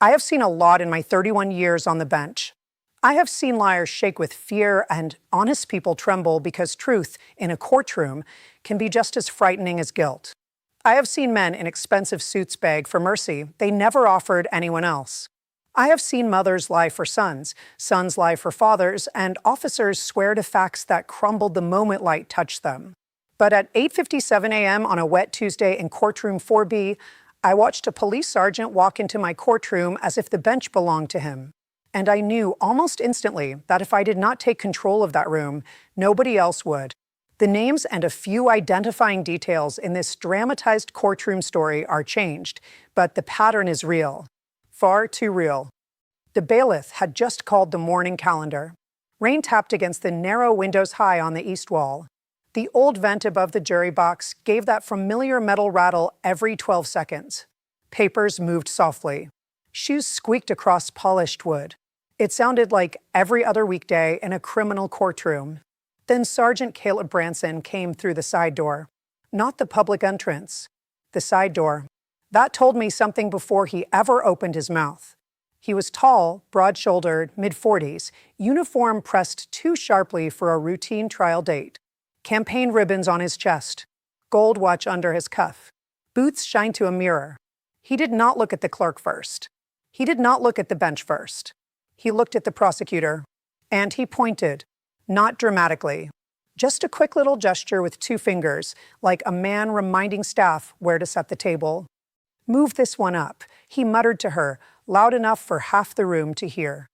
I have seen a lot in my 31 years on the bench. I have seen liars shake with fear and honest people tremble because truth in a courtroom can be just as frightening as guilt. I have seen men in expensive suits beg for mercy they never offered anyone else. I have seen mothers lie for sons, sons lie for fathers, and officers swear to facts that crumbled the moment light touched them. But at 8:57 a.m. on a wet Tuesday in Courtroom 4B, I watched a police sergeant walk into my courtroom as if the bench belonged to him. And I knew almost instantly that if I did not take control of that room, nobody else would. The names and a few identifying details in this dramatized courtroom story are changed, but the pattern is real. Far too real. The bailiff had just called the morning calendar. Rain tapped against the narrow windows high on the east wall. The old vent above the jury box gave that familiar metal rattle every 12 seconds. Papers moved softly. Shoes squeaked across polished wood. It sounded like every other weekday in a criminal courtroom. Then Sergeant Caleb Branson came through the side door. Not the public entrance. The side door. That told me something before he ever opened his mouth. He was tall, broad-shouldered, mid-40s, uniform pressed too sharply for a routine trial date. Campaign ribbons on his chest. Gold watch under his cuff. Boots shined to a mirror. He did not look at the clerk first. He did not look at the bench first. He looked at the prosecutor. And he pointed. Not dramatically. Just a quick little gesture with two fingers, like a man reminding staff where to set the table. Move this one up, he muttered to her, loud enough for half the room to hear.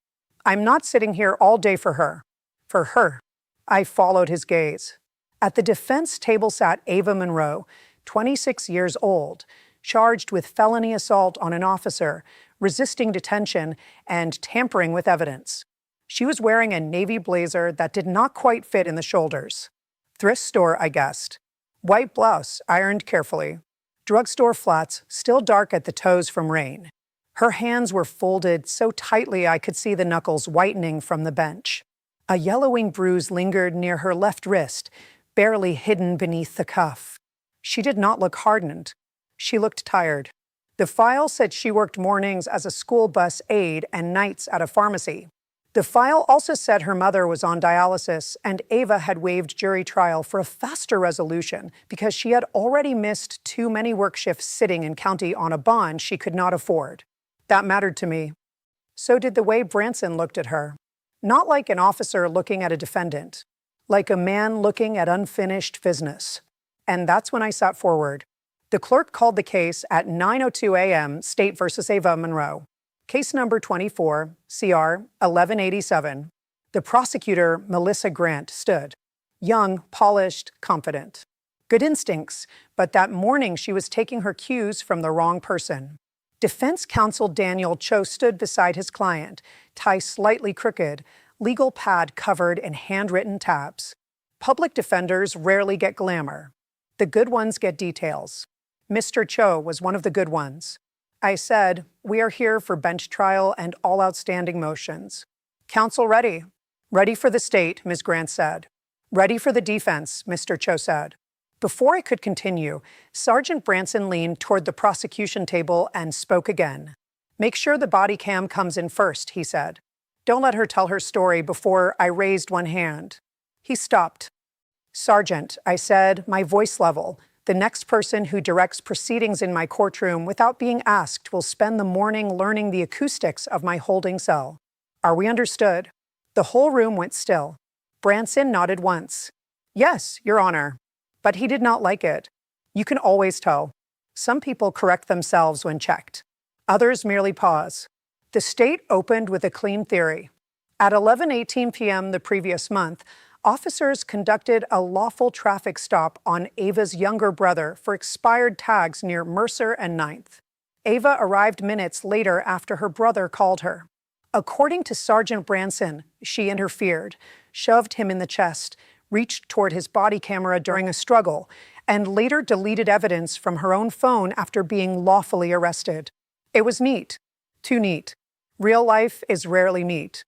I'm not sitting here all day for her. For her. I followed his gaze. At the defense table sat Ava Monroe, 26 years old, charged with felony assault on an officer, resisting detention, and tampering with evidence. She was wearing a navy blazer that did not quite fit in the shoulders. Thrift store, I guessed. White blouse, ironed carefully. Drugstore flats, still dark at the toes from rain. Her hands were folded so tightly I could see the knuckles whitening from the bench. A yellowing bruise lingered near her left wrist, barely hidden beneath the cuff. She did not look hardened. She looked tired. The file said she worked mornings as a school bus aide and nights at a pharmacy. The file also said her mother was on dialysis and Ava had waived jury trial for a faster resolution because she had already missed too many work shifts sitting in county on a bond she could not afford. That mattered to me. So did the way Branson looked at her. Not like an officer looking at a defendant. Like a man looking at unfinished business. And that's when I sat forward. The clerk called the case at 9:02 a.m., State versus Ava Monroe. Case number 24, CR 1187. The prosecutor, Melissa Grant, stood. Young, polished, confident. Good instincts, but that morning she was taking her cues from the wrong person. Defense counsel Daniel Cho stood beside his client, tie slightly crooked, legal pad covered in handwritten tabs. Public defenders rarely get glamour. The good ones get details. Mr. Cho was one of the good ones. I said, we are here for bench trial and all outstanding motions. Counsel ready. Ready for the state, Ms. Grant said. Ready for the defense, Mr. Cho said. Before I could continue, Sergeant Branson leaned toward the prosecution table and spoke again. Make sure the body cam comes in first, he said. Don't let her tell her story before I raised one hand. He stopped. Sergeant, I said, my voice level. The next person who directs proceedings in my courtroom without being asked will spend the morning learning the acoustics of my holding cell. Are we understood? The whole room went still. Branson nodded once. Yes, Your Honor. But he did not like it. You can always tell. Some people correct themselves when checked. Others merely pause. The state opened with a clean theory. At 11:18 p.m. the previous month, officers conducted a lawful traffic stop on Ava's younger brother for expired tags near Mercer and 9th. Ava arrived minutes later after her brother called her. According to Sergeant Branson, she interfered, shoved him in the chest, reached toward his body camera during a struggle, and later deleted evidence from her own phone after being lawfully arrested. It was neat. Too neat. Real life is rarely neat.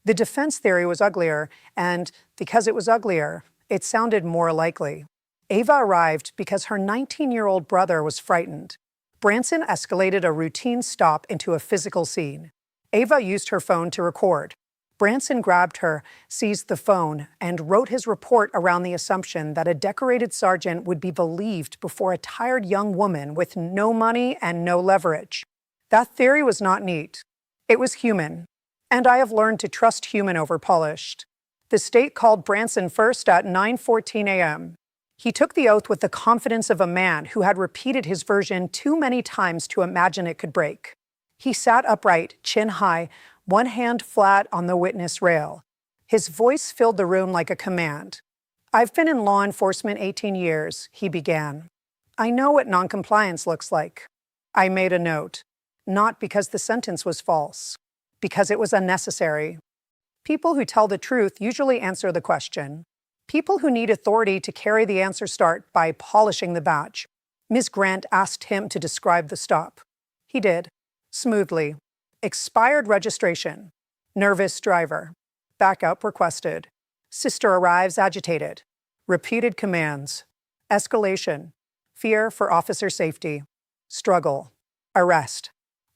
The defense theory was uglier, and because it was uglier, it sounded more likely. Ava arrived because her 19-year-old brother was frightened. Branson escalated a routine stop into a physical scene. Ava used her phone to record. Branson grabbed her, seized the phone, and wrote his report around the assumption that a decorated sergeant would be believed before a tired young woman with no money and no leverage. That theory was not neat. It was human. And I have learned to trust human over polished. The state called Branson first at 9:14 a.m. He took the oath with the confidence of a man who had repeated his version too many times to imagine it could break. He sat upright, chin high, one hand flat on the witness rail. His voice filled the room like a command. "I've been in law enforcement 18 years, he began. I know what noncompliance looks like. I made a note, not because the sentence was false, because it was unnecessary. People who tell the truth usually answer the question. People who need authority to carry the answer start by polishing the badge." Ms. Grant asked him to describe the stop. He did, smoothly. Expired registration. Nervous driver. Backup requested. Sister arrives agitated. Repeated commands. Escalation. Fear for officer safety. Struggle. Arrest.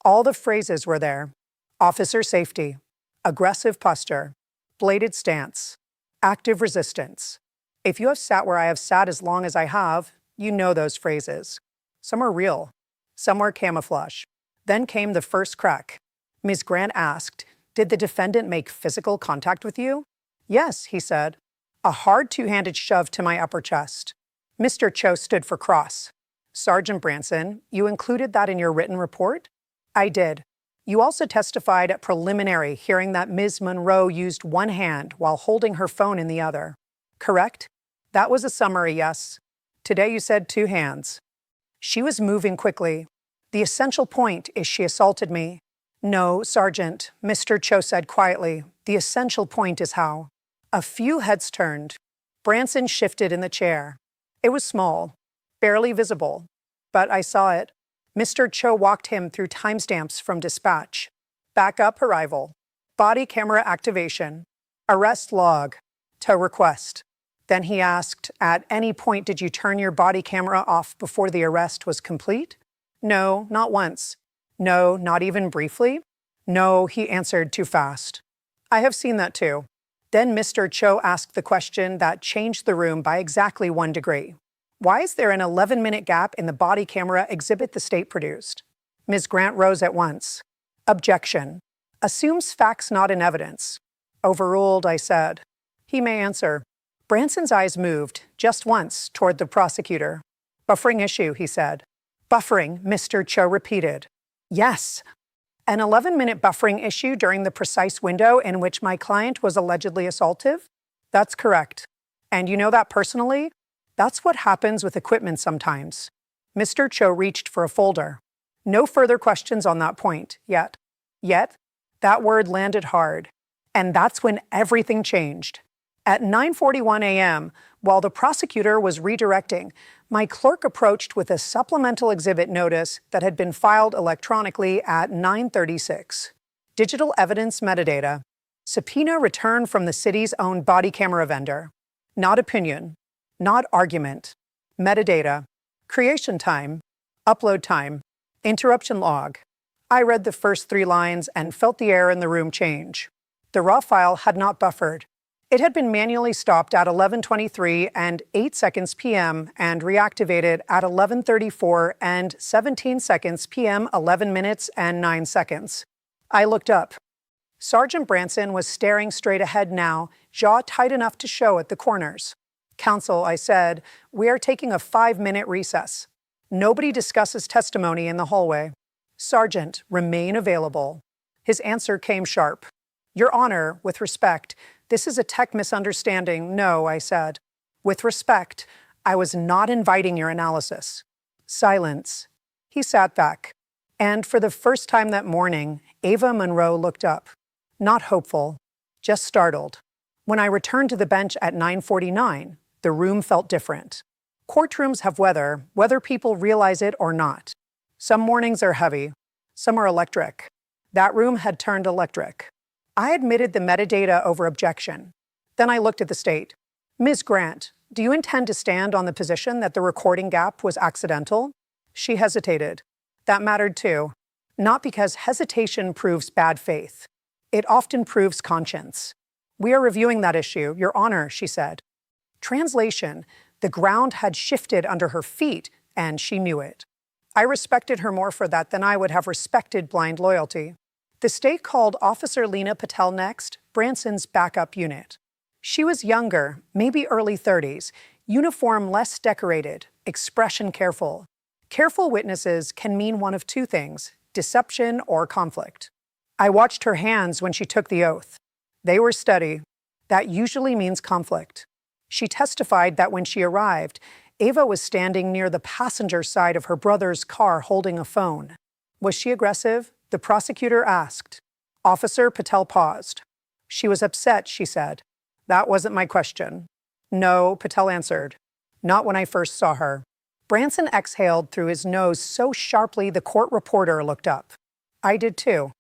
All the phrases were there. Officer safety. Aggressive posture. Bladed stance. Active resistance. If you have sat where I have sat as long as I have, you know those phrases. Some are real. Some were camouflage. Then came the first crack. Ms. Grant asked, "Did the defendant make physical contact with you?" "Yes," he said. "A hard two-handed shove to my upper chest." Mr. Cho stood for cross. "Sergeant Branson, you included that in your written report?" "I did. You also testified at preliminary hearing that Ms. Monroe used one hand while holding her phone in the other." "Correct. That was a summary, yes. Today you said two hands." "She was moving quickly. The essential point is she assaulted me." "No, Sergeant," Mr. Cho said quietly. "The essential point is how." A few heads turned. Branson shifted in the chair. It was small, barely visible, but I saw it. Mr. Cho walked him through timestamps from dispatch. Backup arrival. Body camera activation. Arrest log. Tow request. Then he asked, "At any point did you turn your body camera off before the arrest was complete?" "No, not once." "No, not even briefly?" "No," he answered too fast. "I have seen that too." Then Mr. Cho asked the question that changed the room by exactly 1 degree. "Why is there an 11-minute gap in the body camera exhibit the state produced?" Ms. Grant rose at once. "Objection. Assumes facts not in evidence." "Overruled," I said. "He may answer." Branson's eyes moved, just once, toward the prosecutor. "Buffering issue," he said. "Buffering," Mr. Cho repeated. "Yes." "An 11-minute buffering issue during the precise window in which my client was allegedly assaultive?" "That's correct." "And you know that personally?" "That's what happens with equipment sometimes." Mr. Cho reached for a folder. "No further questions on that point, yet." "Yet?" That word landed hard. And that's when everything changed. At 9:41 a.m., while the prosecutor was redirecting, my clerk approached with a supplemental exhibit notice that had been filed electronically at 9:36. Digital evidence metadata. Subpoena returned from the city's own body camera vendor. Not opinion. Not argument. Metadata. Creation time. Upload time. Interruption log. I read the first 3 lines and felt the air in the room change. The raw file had not buffered. It had been manually stopped at 11:23 and 8 seconds p.m. and reactivated at 11:34 and 17 seconds p.m. 11 minutes and 9 seconds. I looked up. Sergeant Branson was staring straight ahead now, jaw tight enough to show at the corners. "Counsel," I said, "we are taking a 5-minute recess. Nobody discusses testimony in the hallway." "Sergeant, remain available." His answer came sharp. "Your Honor, with respect, this is a tech misunderstanding." "No," I said. "With respect, I was not inviting your analysis." Silence. He sat back. And for the first time that morning, Ava Monroe looked up. Not hopeful, just startled. When I returned to the bench at 9:49, the room felt different. Courtrooms have weather, whether people realize it or not. Some mornings are heavy. Some are electric. That room had turned electric. I admitted the metadata over objection. Then I looked at the state. "Ms. Grant, do you intend to stand on the position that the recording gap was accidental?" She hesitated. That mattered too. Not because hesitation proves bad faith. It often proves conscience. We are reviewing that issue, Your Honor, she said. Translation: the ground had shifted under her feet, and she knew it. I respected her more for that than I would have respected blind loyalty. The state called Officer Lena Patel next, Branson's backup unit. She was younger, maybe early 30s, uniform less decorated, expression careful. Careful witnesses can mean one of two things: deception or conflict. I watched her hands when she took the oath. They were steady. That usually means conflict. She testified that when she arrived, Ava was standing near the passenger side of her brother's car holding a phone. Was she aggressive? The prosecutor asked. Officer Patel paused. She was upset, she said. That wasn't my question. No, Patel answered. Not when I first saw her. Branson exhaled through his nose so sharply the court reporter looked up. I did too.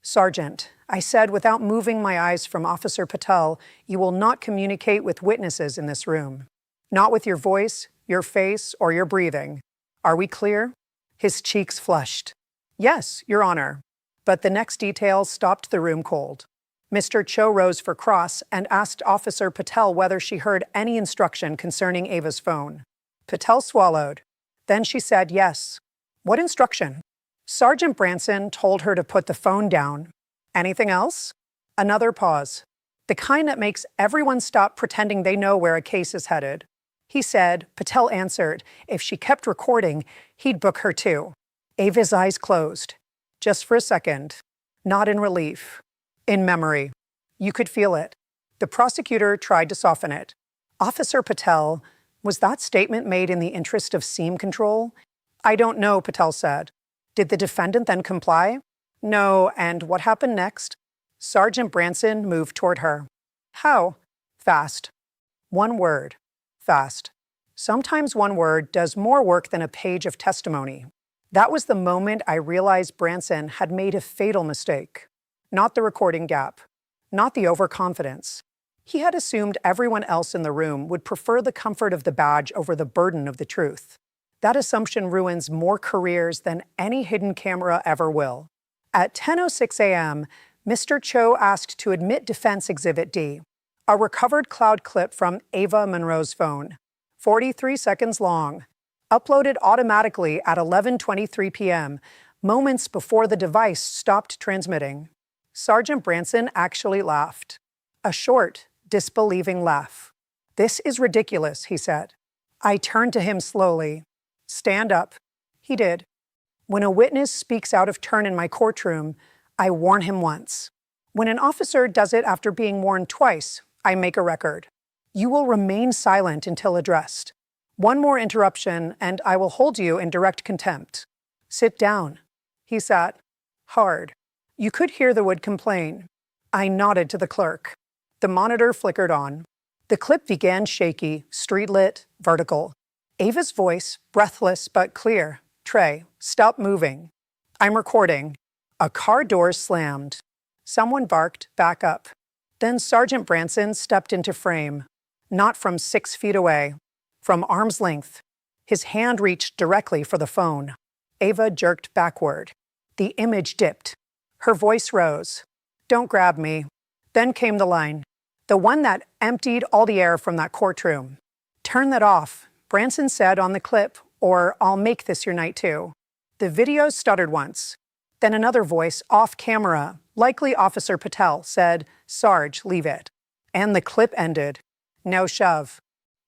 Sergeant, I said without moving my eyes from Officer Patel, you will not communicate with witnesses in this room. Not with your voice, your face, or your breathing. Are we clear? His cheeks flushed. Yes, Your Honor. But the next detail stopped the room cold. Mr. Cho rose for cross and asked Officer Patel whether she heard any instruction concerning Ava's phone. Patel swallowed. Then she said yes. What instruction? Sergeant Branson told her to put the phone down. Anything else? Another pause. The kind that makes everyone stop pretending they know where a case is headed. He said, Patel answered, if she kept recording, he'd book her too. Ava's eyes closed. Just for a second. Not in relief. In memory. You could feel it. The prosecutor tried to soften it. Officer Patel, was that statement made in the interest of scene control? I don't know, Patel said. Did the defendant then comply? No, and what happened next? Sergeant Branson moved toward her. How? Fast. One word. Fast. Sometimes one word does more work than a page of testimony. That was the moment I realized Branson had made a fatal mistake. Not the recording gap. Not the overconfidence. He had assumed everyone else in the room would prefer the comfort of the badge over the burden of the truth. That assumption ruins more careers than any hidden camera ever will. At 10:06 a.m., Mr. Cho asked to admit Defense Exhibit D, a recovered cloud clip from Ava Monroe's phone, 43 seconds long, uploaded automatically at 11:23 p.m., moments before the device stopped transmitting. Sergeant Branson actually laughed. A short, disbelieving laugh. This is ridiculous, he said. I turned to him slowly. Stand up. He did. When a witness speaks out of turn in my courtroom, I warn him once. When an officer does it after being warned twice, I make a record. You will remain silent until addressed. One more interruption, and I will hold you in direct contempt. Sit down. He sat. Hard. You could hear the wood complain. I nodded to the clerk. The monitor flickered on. The clip began shaky, street-lit, vertical. Ava's voice, breathless but clear. Trey, stop moving. I'm recording. A car door slammed. Someone barked, back up. Then Sergeant Branson stepped into frame. Not from 6 feet away. From arm's length. His hand reached directly for the phone. Ava jerked backward. The image dipped. Her voice rose. Don't grab me. Then came the line. The one that emptied all the air from that courtroom. Turn that off, Branson said on the clip, or I'll make this your night too. The video stuttered once. Then another voice, off camera, likely Officer Patel, said, Sarge, leave it. And the clip ended. No shove.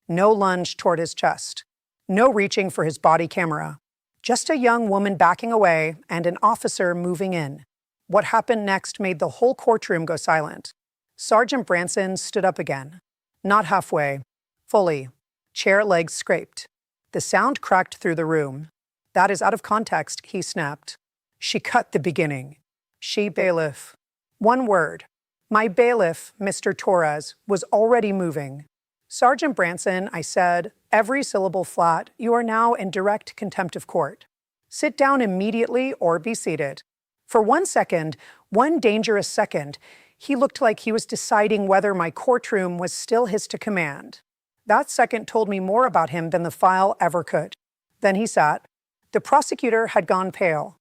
No lunge toward his chest. No reaching for his body camera. Just a young woman backing away and an officer moving in. What happened next made the whole courtroom go silent. Sergeant Branson stood up again. Not halfway. Fully. Chair legs scraped. The sound cracked through the room. That is out of context, he snapped. She cut the beginning. She bailiff. One word. My bailiff, Mr. Torres, was already moving. Sergeant Branson, I said, every syllable flat, you are now in direct contempt of court. Sit down immediately or be seated. For 1 second, one dangerous second, he looked like he was deciding whether my courtroom was still his to command. That second told me more about him than the file ever could. Then he sat. The prosecutor had gone pale.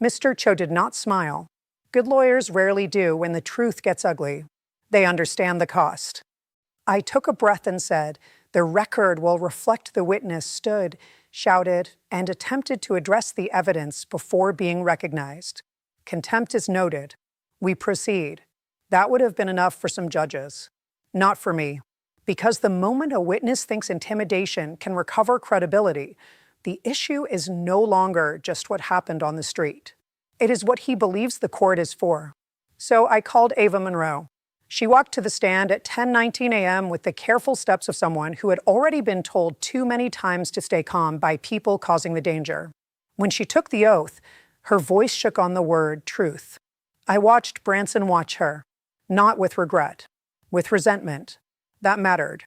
Mr. Cho did not smile. Good lawyers rarely do when the truth gets ugly. They understand the cost. I took a breath and said, "The record will reflect the witness stood, shouted, and attempted to address the evidence before being recognized. Contempt is noted. We proceed." That would have been enough for some judges. Not for me. Because the moment a witness thinks intimidation can recover credibility, the issue is no longer just what happened on the street. It is what he believes the court is for. So I called Ava Monroe. She walked to the stand at 10:19 a.m. with the careful steps of someone who had already been told too many times to stay calm by people causing the danger. When she took the oath, her voice shook on the word truth. I watched Branson watch her, not with regret, with resentment. That mattered.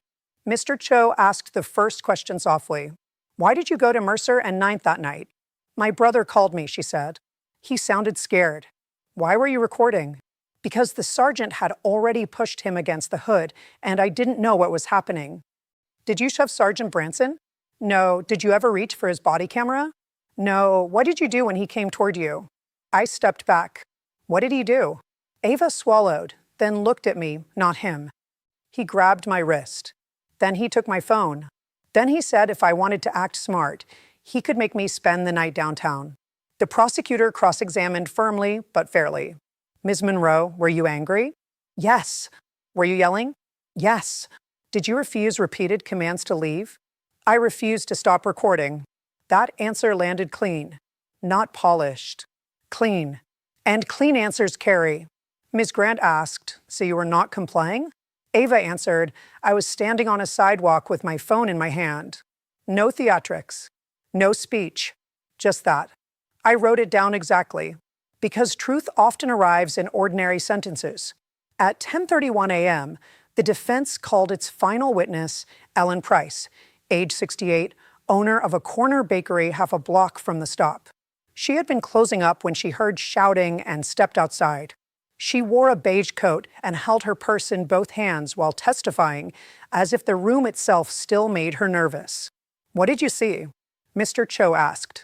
Mr. Cho asked the first question softly. "Why did you go to Mercer and 9th that night?" "My brother called me," she said. He sounded scared. "Why were you recording?" "Because the sergeant had already pushed him against the hood, and I didn't know what was happening." "Did you shove Sergeant Branson?" "No." "Did you ever reach for his body camera?" "No." "What did you do when he came toward you?" I stepped back. "What did he do?" Ava swallowed, then looked at me, not him. "He grabbed my wrist. Then he took my phone. Then he said if I wanted to act smart, he could make me spend the night downtown." The prosecutor cross-examined firmly but fairly. "Ms. Monroe, were you angry?" "Yes." "Were you yelling?" "Yes." "Did you refuse repeated commands to leave?" "I refused to stop recording." That answer landed clean, not polished. Clean. And clean answers carry. Ms. Grant asked, "So you were not complying?" Ava answered, "I was standing on a sidewalk with my phone in my hand." No theatrics. No speech. Just that. I wrote it down exactly. Because truth often arrives in ordinary sentences. At 10:31 a.m., the defense called its final witness, Ellen Price, age 68, owner of a corner bakery half a block from the stop. She had been closing up when she heard shouting and stepped outside. She wore a beige coat and held her purse in both hands while testifying, as if the room itself still made her nervous. "What did you see?" Mr. Cho asked.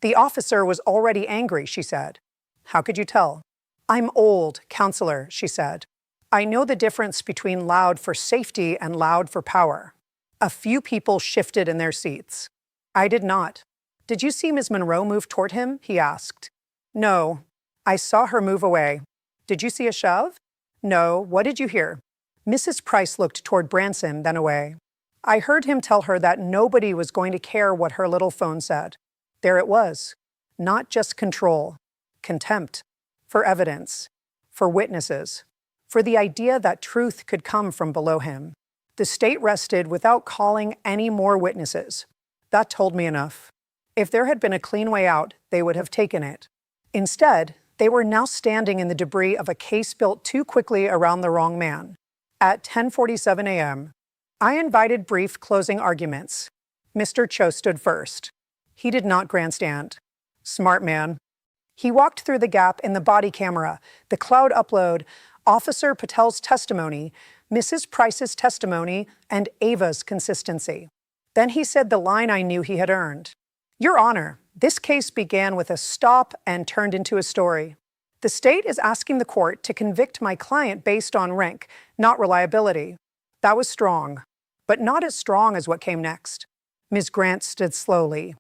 "The officer was already angry," she said. "How could you tell?" "I'm old, counselor," she said. "I know the difference between loud for safety and loud for power." A few people shifted in their seats. I did not. "Did you see Ms. Monroe move toward him?" he asked. "No. I saw her move away." "Did you see a shove?" "No. What did you hear?" Mrs. Price looked toward Branson, then away. "I heard him tell her that nobody was going to care what her little phone said." There it was. Not just control. Contempt. For evidence. For witnesses. For the idea that truth could come from below him. The state rested without calling any more witnesses. That told me enough. If there had been a clean way out, they would have taken it. Instead, they were now standing in the debris of a case built too quickly around the wrong man. At 10:47 a.m., I invited brief closing arguments. Mr. Cho stood first. He did not grandstand. Smart man. He walked through the gap in the body camera, the cloud upload, Officer Patel's testimony, Mrs. Price's testimony, and Ava's consistency. Then he said the line I knew he had earned. "Your Honor, this case began with a stop and turned into a story. The state is asking the court to convict my client based on rank, not reliability." That was strong, but not as strong as what came next. Ms. Grant stood slowly.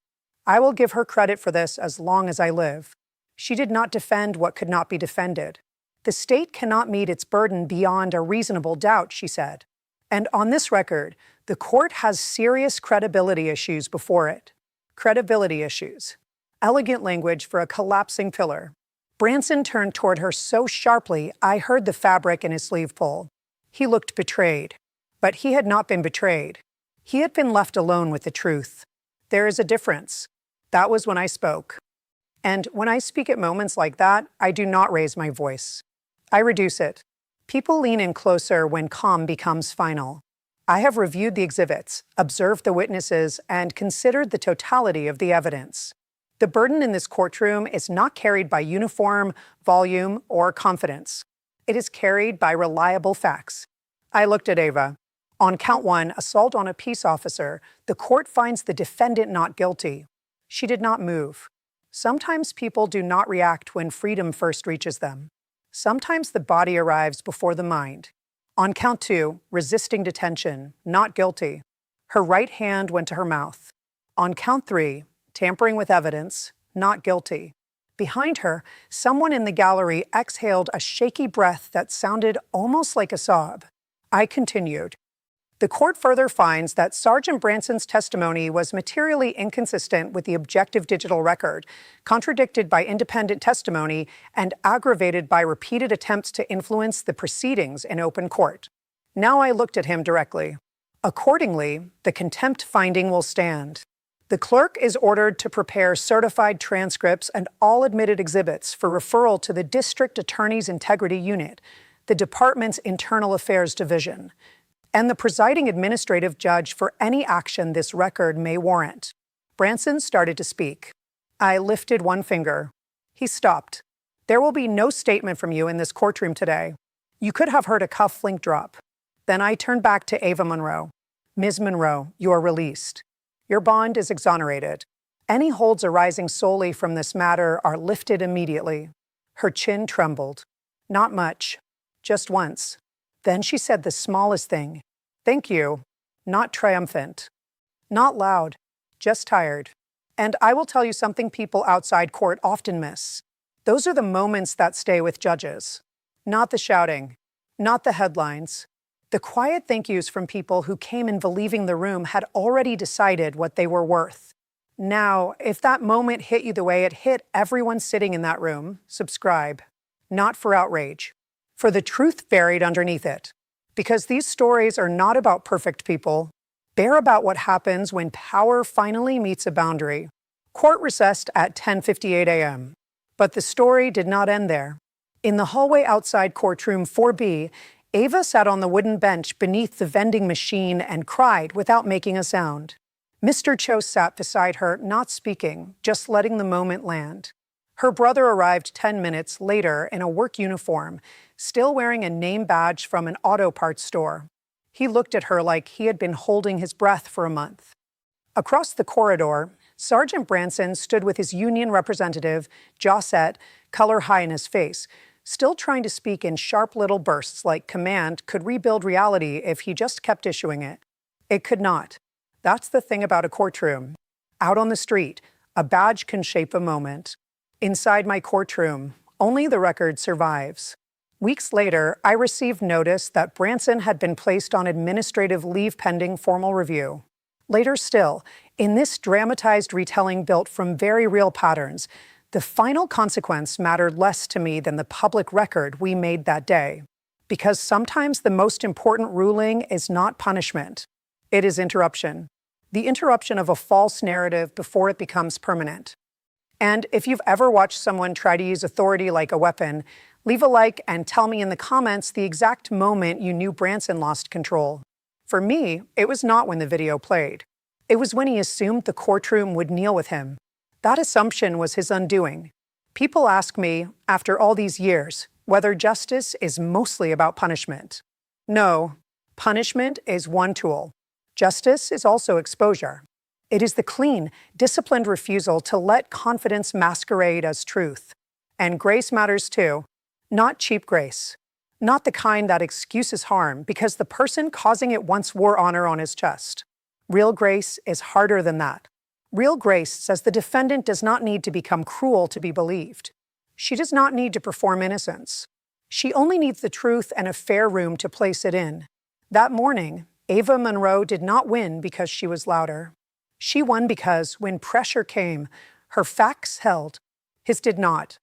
I will give her credit for this as long as I live. She did not defend what could not be defended. The state cannot meet its burden beyond a reasonable doubt, she said. And on this record, the court has serious credibility issues before it. Credibility issues. Elegant language for a collapsing pillar. Branson turned toward her so sharply I heard the fabric in his sleeve pull. He looked betrayed. But he had not been betrayed. He had been left alone with the truth. There is a difference. That was when I spoke. And when I speak at moments like that, I do not raise my voice. I reduce it. People lean in closer when calm becomes final. I have reviewed the exhibits, observed the witnesses, and considered the totality of the evidence. The burden in this courtroom is not carried by uniform, volume, or confidence. It is carried by reliable facts. I looked at Ava. On count 1, assault on a peace officer, the court finds the defendant not guilty. She did not move. Sometimes people do not react when freedom first reaches them. Sometimes the body arrives before the mind. On count 2, resisting detention, not guilty. Her right hand went to her mouth. On count 3, tampering with evidence, not guilty. Behind her, someone in the gallery exhaled a shaky breath that sounded almost like a sob. I continued. The court further finds that Sergeant Branson's testimony was materially inconsistent with the objective digital record, contradicted by independent testimony, and aggravated by repeated attempts to influence the proceedings in open court. Now I looked at him directly. Accordingly, the contempt finding will stand. The clerk is ordered to prepare certified transcripts and all admitted exhibits for referral to the District Attorney's Integrity Unit, the department's Internal Affairs Division, and the presiding administrative judge for any action this record may warrant. Branson started to speak. I lifted one finger. He stopped. There will be no statement from you in this courtroom today. You could have heard a cufflink drop. Then I turned back to Ava Monroe. Ms. Monroe, you are released. Your bond is exonerated. Any holds arising solely from this matter are lifted immediately. Her chin trembled. Not much. Just once. Then she said the smallest thing. Thank you. Not triumphant. Not loud. Just tired. And I will tell you something people outside court often miss. Those are the moments that stay with judges. Not the shouting. Not the headlines. The quiet thank yous from people who came in believing the room had already decided what they were worth. Now, if that moment hit you the way it hit everyone sitting in that room, subscribe. Not for outrage. For the truth buried underneath it. Because these stories are not about perfect people. They're about what happens when power finally meets a boundary. Court recessed at 10:58 a.m. But the story did not end there. In the hallway outside courtroom 4B, Ava sat on the wooden bench beneath the vending machine and cried without making a sound. Mr. Cho sat beside her, not speaking, just letting the moment land. Her brother arrived 10 minutes later in a work uniform, still wearing a name badge from an auto parts store. He looked at her like he had been holding his breath for a month. Across the corridor, Sergeant Branson stood with his union representative, jaw set, color high in his face, still trying to speak in sharp little bursts like command could rebuild reality if he just kept issuing it. It could not. That's the thing about a courtroom. Out on the street, a badge can shape a moment. Inside my courtroom, only the record survives. Weeks later, I received notice that Branson had been placed on administrative leave pending formal review. Later still, in this dramatized retelling built from very real patterns, the final consequence mattered less to me than the public record we made that day. Because sometimes the most important ruling is not punishment. It is interruption. The interruption of a false narrative before it becomes permanent. And if you've ever watched someone try to use authority like a weapon, leave a like and tell me in the comments the exact moment you knew Branson lost control. For me, it was not when the video played. It was when he assumed the courtroom would kneel with him. That assumption was his undoing. People ask me, after all these years, whether justice is mostly about punishment. No, punishment is one tool. Justice is also exposure. It is the clean, disciplined refusal to let confidence masquerade as truth. And grace matters too. Not cheap grace. Not the kind that excuses harm because the person causing it once wore honor on his chest. Real grace is harder than that. Real grace says the defendant does not need to become cruel to be believed. She does not need to perform innocence. She only needs the truth and a fair room to place it in. That morning, Ava Monroe did not win because she was louder. She won because, when pressure came, her facts held. His did not.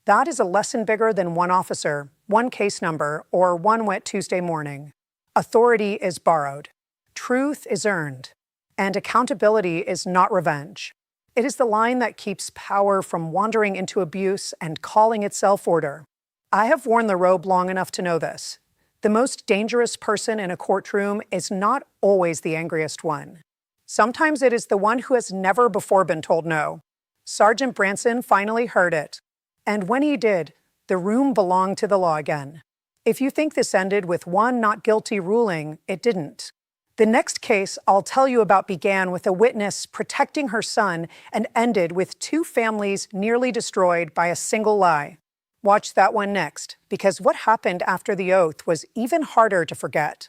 That is a lesson bigger than one officer, one case number, or one wet Tuesday morning. Authority is borrowed. Truth is earned. And accountability is not revenge. It is the line that keeps power from wandering into abuse and calling itself order. I have worn the robe long enough to know this. The most dangerous person in a courtroom is not always the angriest one. Sometimes it is the one who has never before been told no. Sergeant Branson finally heard it. And when he did, the room belonged to the law again. If you think this ended with one not guilty ruling, it didn't. The next case I'll tell you about began with a witness protecting her son and ended with two families nearly destroyed by a single lie. Watch that one next, because what happened after the oath was even harder to forget.